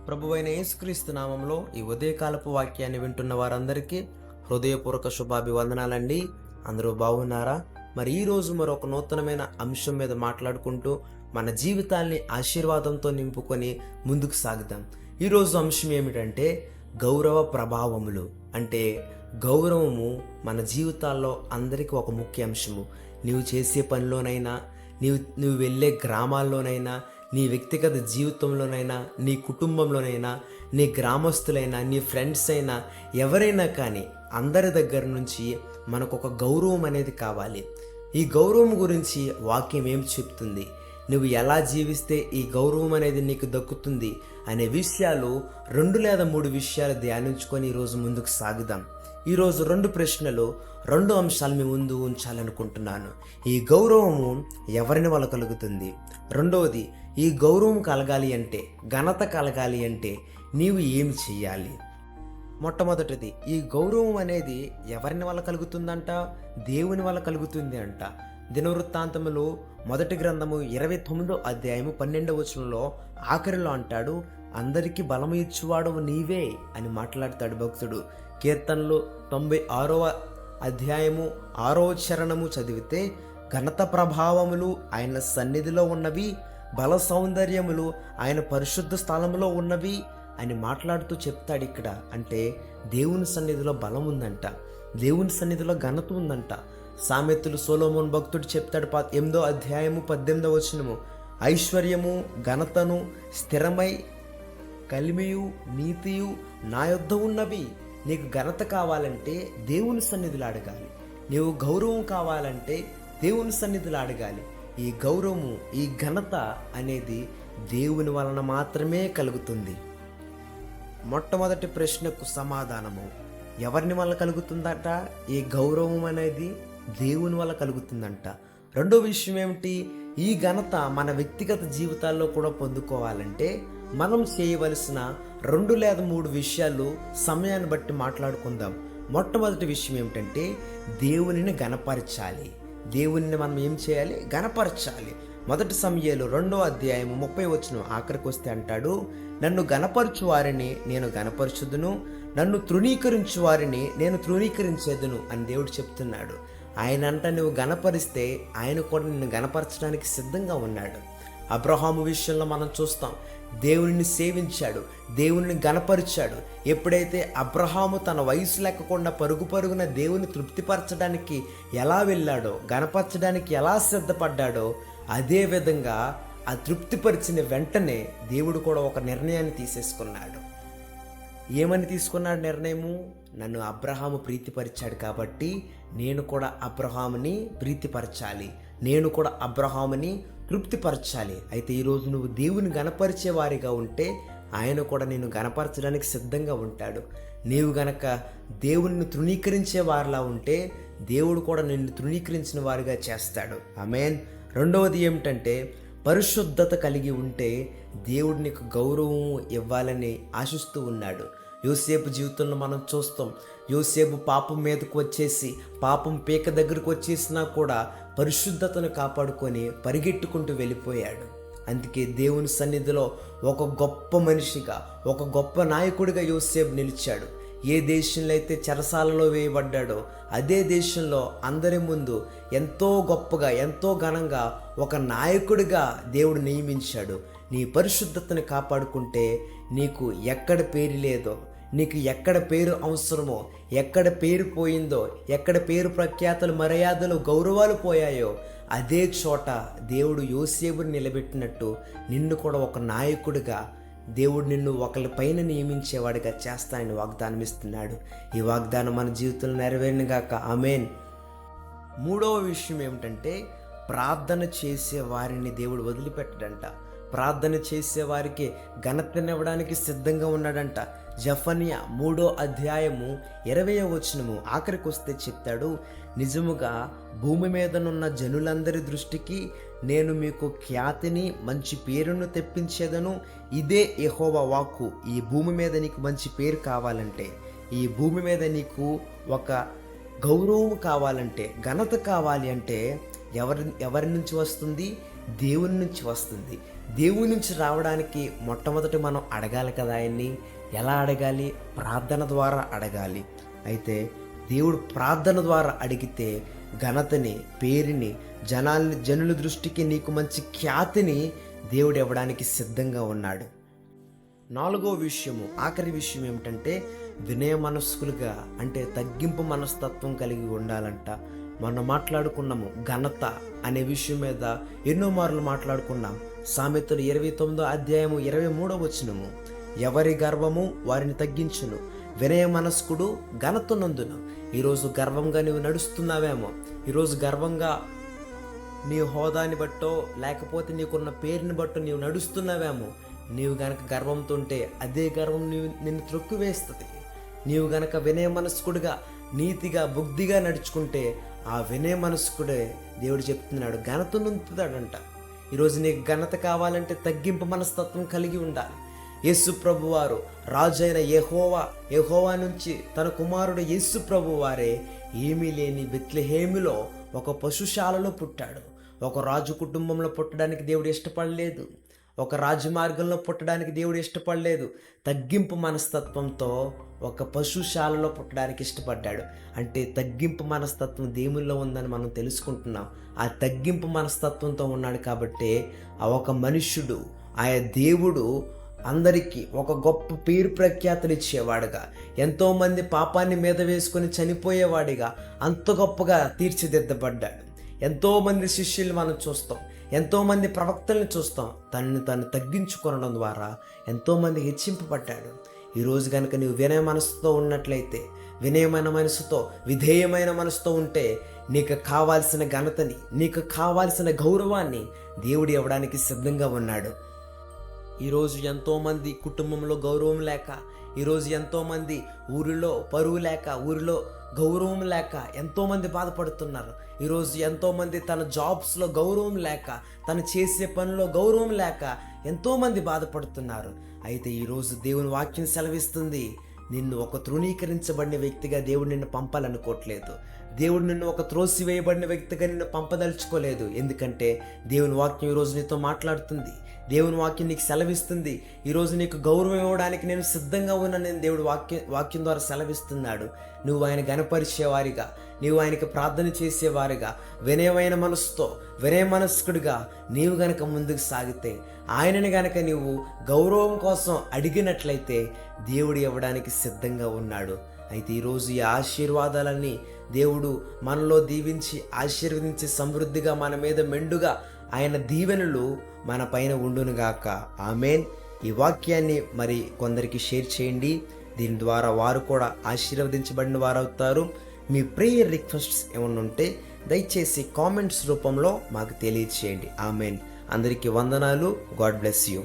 ప్రభువైన యేసుక్రీస్తు నామంలో ఈ ఉదయకాలపు వాక్యాన్ని వింటున్న వారందరికీ హృదయపూర్వక శుభాభివందనాలండి. అందరూ బాగున్నారా? మరి ఈరోజు మరొక నూతనమైన అంశం మీద మాట్లాడుకుంటూ మన జీవితాల్ని ఆశీర్వాదంతో నింపుకొని ముందుకు సాగుదాం. ఈరోజు అంశం ఏమిటంటే గౌరవ ప్రభావములు. అంటే గౌరవము మన జీవితాల్లో అందరికీ ఒక ముఖ్య అంశము. నీవు చేసే పనిలోనైనా, నువ్వు వెళ్ళే గ్రామాల్లోనైనా, నీ వ్యక్తిగత జీవితంలోనైనా, నీ కుటుంబంలోనైనా, నీ గ్రామస్తులైనా, నీ ఫ్రెండ్స్ అయినా, ఎవరైనా కానీ అందరి దగ్గర నుంచి మనకు ఒక గౌరవం అనేది కావాలి. ఈ గౌరవం గురించి వాక్యం ఏం చెప్తుంది, నువ్వు ఎలా జీవిస్తే ఈ గౌరవం అనేది నీకు దక్కుతుంది అనే విషయాలు 2 లేదా 3 విషయాలు ధ్యానించుకొని ఈరోజు ముందుకు సాగుదాం. ఈరోజు 2 ప్రశ్నలు, 2 అంశాలు మీ ముందు ఉంచాలనుకుంటున్నాను. ఈ గౌరవము ఎవరిని వల్ల కలుగుతుంది? రెండవది, ఈ గౌరవం కలగాలి అంటే, ఘనత కలగాలి అంటే నీవు ఏమి చెయ్యాలి? మొట్టమొదటిది, ఈ గౌరవం అనేది ఎవరిని వల్ల కలుగుతుందంట? దేవుని వల్ల కలుగుతుంది అంట. దినవృత్తాంతములు 1 గ్రంథము 29వ అధ్యాయము 12వ వచనంలో ఆఖరిలో అంటాడు, అందరికీ బలము ఇచ్చువాడు నీవే అని మాట్లాడతాడు భక్తుడు. కీర్తనలు 96వ అధ్యాయము 6వ చరణము చదివితే, ఘనత ప్రభావములు ఆయన సన్నిధిలో ఉన్నవి, బల సౌందర్యములు ఆయన పరిశుద్ధ స్థలంలో ఉన్నవి అని మాట్లాడుతూ చెప్తాడు. ఇక్కడ అంటే దేవుని సన్నిధిలో బలం ఉందంట, దేవుని సన్నిధిలో ఘనత ఉందంట. సామెతలు సొలొమోను భక్తుడు చెప్తాడు 8వ అధ్యాయము 18వ వచనము, ఐశ్వర్యము ఘనతను స్థిరమై కలిమియు నీతియు నా యొద్ద ఉన్నవి. నీకు ఘనత కావాలంటే దేవుని సన్నిధిలో అడగాలి, నీవు గౌరవం కావాలంటే దేవుని సన్నిధిలో అడగాలి. ఈ గౌరవము, ఈ ఘనత అనేది దేవుని వలన మాత్రమే కలుగుతుంది. మొట్టమొదటి ప్రశ్నకు సమాధానము, ఎవరిని వల్ల కలుగుతుందట? ఈ గౌరవం అనేది దేవుని వల్ల కలుగుతుందంట. రెండో విషయం ఏమిటి? ఈ ఘనత మన వ్యక్తిగత జీవితాల్లో కూడా పొందుకోవాలంటే మనం చేయవలసిన 2 లేదా 3 విషయాలు సమయాన్ని బట్టి మాట్లాడుకుందాం. మొట్టమొదటి విషయం ఏమిటంటే దేవునిని గణపరచాలి. దేవునిని మనం ఏం చేయాలి? గణపరచాలి. 1 సమూయేలు 2వ అధ్యాయము 30వ వచనం ఆఖరికి వస్తే అంటాడు, నన్ను గణపరచు వారిని నేను గణపరచుదును, నన్ను తృణీకరించు వారిని నేను తృణీకరించేదును అని దేవుడు చెప్తున్నాడు. ఆయన అంట నువ్వు గణపరిస్తే ఆయన కూడా నిన్ను గణపరచడానికి సిద్ధంగా ఉన్నాడు. అబ్రహాము విషయంలో మనం చూస్తాం, దేవునిని సేవించాడు, దేవునిని గణపరిచాడు. ఎప్పుడైతే అబ్రహాము తన వయసు లెక్కకుండా పరుగున దేవుని తృప్తిపరచడానికి ఎలా వెళ్ళాడో, గణపరచడానికి ఎలా సిద్ధపడ్డాడో, అదే విధంగా ఆ తృప్తిపరిచిన వెంటనే దేవుడు కూడా ఒక నిర్ణయాన్ని తీసేసుకున్నాడు. ఏమని తీసుకున్నాడు నిర్ణయము? నన్ను అబ్రహాము ప్రీతిపరిచాడు కాబట్టి నేను కూడా అబ్రహాముని ప్రీతిపరచాలి, నేను కూడా అబ్రహాముని తృప్తిపరచాలి. అయితే ఈరోజు నువ్వు దేవుని గణపరిచే వారిగా ఉంటే ఆయన కూడా నేను గణపరచడానికి సిద్ధంగా ఉంటాడు. నీవు గనక దేవుణ్ణి తృణీకరించే వారిలా ఉంటే దేవుడు కూడా నిన్ను తృణీకరించిన వారిగా చేస్తాడు. ఆమేన్. రెండవది ఏమిటంటే పరిశుద్ధత కలిగి ఉంటే దేవుడు నీకు గౌరవం ఇవ్వాలని ఆశిస్తూ ఉన్నాడు. యోసేపు జీవితంలో మనం చూస్తాం, యోసేపు పాపం మీదకు వచ్చేసి, పాపం పీక దగ్గరకు వచ్చేసినా కూడా పరిశుద్ధతను కాపాడుకొని పరిగెట్టుకుంటూ వెళ్ళిపోయాడు. అందుకే దేవుని సన్నిధిలో ఒక గొప్ప మనిషిగా, ఒక గొప్ప నాయకుడిగా యోసేపు నిలిచాడు. ఏ దేశంలో అయితే చెరసాలలో వేయబడ్డాడో అదే దేశంలో అందరి ముందు ఎంతో గొప్పగా, ఎంతో ఘనంగా ఒక నాయకుడిగా దేవుడు నియమించాడు. నీ పరిశుద్ధతను కాపాడుకుంటే నీకు ఎక్కడ పేరు లేదో, నీకు ఎక్కడ పేరు అవసరమో, ఎక్కడ పేరు పోయిందో, ఎక్కడ పేరు ప్రఖ్యాతలు, మర్యాదలు, గౌరవాలు పోయాయో అదే చోట దేవుడు యోసేపుని నిలబెట్టినట్టు నిన్ను కూడా ఒక నాయకుడిగా దేవుడు నిన్ను ఒకరి పైన నియమించేవాడిగా చేస్తానని వాగ్దానం ఇస్తున్నాడు. ఈ వాగ్దానం మన జీవితంలో నెరవేరునుగాక. ఆమేన్. మూడవ విషయం ఏమిటంటే ప్రార్థన చేసే వారిని దేవుడు వదిలిపెట్టడంట. ప్రార్థన చేసే వారికి ఘనతనివ్వడానికి సిద్ధంగా ఉన్నాడంట. జెఫన్యా 3వ అధ్యాయము 20వ వచనము ఆఖరికి వస్తే చెప్తాడు, నిజముగా భూమి మీదనున్న జనులందరి దృష్టికి నేను మీకు ఖ్యాతిని, మంచి పేరును తెప్పించేదను. ఇదే యెహోవా వాక్కు. ఈ భూమి మీద నీకు మంచి పేరు కావాలంటే, ఈ భూమి మీద నీకు ఒక గౌరవం కావాలంటే, ఘనత కావాలి అంటే ఎవరి నుంచి వస్తుంది? దేవుని నుంచి వస్తుంది. దేవుని నుంచి రావడానికి మొట్టమొదటి మనం అడగాలి కదా ఆయన్ని. ఎలా అడగాలి? ప్రార్థన ద్వారా అడగాలి. అయితే దేవుడు ప్రార్థన ద్వారా అడిగితే ఘనతని, పేరుని, జనుల దృష్టికి నీకు మంచి ఖ్యాతిని దేవుడు ఇవ్వడానికి సిద్ధంగా ఉన్నాడు. 4వ విషయము, ఆఖరి విషయం ఏమిటంటే వినయ మనస్కులుగా, అంటే తగ్గింపు మనస్తత్వం కలిగి ఉండాలంట. మొన్న మాట్లాడుకున్నాము ఘనత అనే విషయం మీద ఎన్నో మార్లు మాట్లాడుకున్నాం. సామెతలు 29వ అధ్యాయము 23వ వచనము, ఎవరి గర్వము వారిని తగ్గించును, వినయ మనస్కుడు ఘనత నందును. ఈరోజు గర్వంగా నువ్వు నడుస్తున్నావేమో, ఈరోజు గర్వంగా నీ హోదాని బట్టో లేకపోతే నీకున్న పేరుని బట్టో నీవు నడుస్తున్నావేమో. నీవు గనక గర్వంతో ఉంటే అదే గర్వం నిన్ను త్రొక్కివేస్తుంది. నీవు గనక వినయ మనస్కుడిగా, నీతిగా, బుద్ధిగా నడుచుకుంటే ఆ వినయ మనస్కుడే దేవుడు చెప్తున్నాడు ఘనత నుంచుతాడంట. ఈరోజు నీకు ఘనత కావాలంటే తగ్గింపు మనస్తత్వం కలిగి ఉండాలి. యేసు ప్రభు వారు రాజు అయిన యెహోవా నుంచి తన కుమారుడు యేసు ప్రభు వారే ఏమీ లేని బెత్లెహేములో ఒక పశుశాలలో పుట్టాడు. ఒక రాజు కుటుంబంలో పుట్టడానికి దేవుడు ఇష్టపడలేదు. ఒక రాజమార్గంలో పుట్టడానికి దేవుడు ఇష్టపడలేదు. తగ్గింపు మనస్తత్వంతో ఒక పశుశాలలో పుట్టడానికి ఇష్టపడ్డాడు. అంటే తగ్గింపు మనస్తత్వం దేవుల్లో ఉందని మనం తెలుసుకుంటున్నాం. ఆ తగ్గింపు మనస్తత్వంతో ఉన్నాడు కాబట్టి ఆ ఒక మనుష్యుడు, ఆయా దేవుడు అందరికీ ఒక గొప్ప పేరు ప్రఖ్యాతులు ఇచ్చేవాడుగా, ఎంతోమంది పాపాన్ని మీద వేసుకొని చనిపోయేవాడిగా అంత గొప్పగా తీర్చిదిద్దబడ్డాడు. ఎంతోమంది శిష్యులు మనం చూస్తాం, ఎంతోమంది ప్రవక్తల్ని చూస్తాం. తను తగ్గించుకొనడం ద్వారా ఎంతోమంది హెచ్చింపబడ్డాడు. ఈరోజు కనుక నీవు వినయ మనసుతో ఉన్నట్లయితే, వినయమైన మనసుతో, విధేయమైన మనసుతో ఉంటే నీకు కావాల్సిన ఘనతని, నీకు కావాల్సిన గౌరవాన్ని దేవుడు ఇవ్వడానికి సిద్ధంగా ఉన్నాడు. ఈరోజు ఎంతోమంది కుటుంబంలో గౌరవం లేక, ఈరోజు ఎంతోమంది ఊరిలో పరువు లేక, ఊరిలో గౌరవం లేక ఎంతోమంది బాధపడుతున్నారు. ఈరోజు ఎంతోమంది తన జాబ్స్లో గౌరవం లేక, తను చేసే పనిలో గౌరవం లేక ఎంతోమంది బాధపడుతున్నారు. అయితే ఈరోజు దేవుని వాక్యం సెలవిస్తుంది, నిన్ను ఒక తృణీకరించబడిన వ్యక్తిగా దేవుడు నిన్ను పంపాలనుకోవట్లేదు. దేవుడు నిన్ను ఒక త్రోసివేయబడిన వ్యక్తిగా నిన్ను పంపదలుచుకోలేదు. ఎందుకంటే దేవుని వాక్యం ఈరోజు నీతో మాట్లాడుతుంది. దేవుని వాక్యం నీకు సెలవిస్తుంది. ఈరోజు నీకు గౌరవం ఇవ్వడానికి నేను సిద్ధంగా ఉన్నానని దేవుడు వాక్యం ద్వారా సెలవిస్తున్నాడు. నువ్వు ఆయన గణపరిచేవారిగా, నీవు ఆయనకి ప్రార్థన చేసేవారిగా, వినయమైన మనసుతో, వినయ మనస్కుడిగా నీవు గనక ముందుకు సాగితే, ఆయనని గనక నీవు గౌరవం కోసం అడిగినట్లయితే దేవుడు ఇవ్వడానికి సిద్ధంగా ఉన్నాడు. అయితే ఈరోజు ఈ ఆశీర్వాదాలన్నీ దేవుడు మనలో దీవించి ఆశీర్వదించి సమృద్ధిగా మన మీద మెండుగా ఆయన దీవెనలు మన పైన ఉండునుగాక. ఆమేన్. ఈ వాక్యాన్ని మరి కొందరికి షేర్ చేయండి. దీని ద్వారా వారు కూడా ఆశీర్వదించబడిన వారు అవుతారు. మీ ప్రేయర్ రిక్వెస్ట్స్ ఏమన్నా ఉంటే దయచేసి కామెంట్స్ రూపంలో మాకు తెలియచేయండి. ఆమేన్. అందరికీ వందనాలు. God bless you.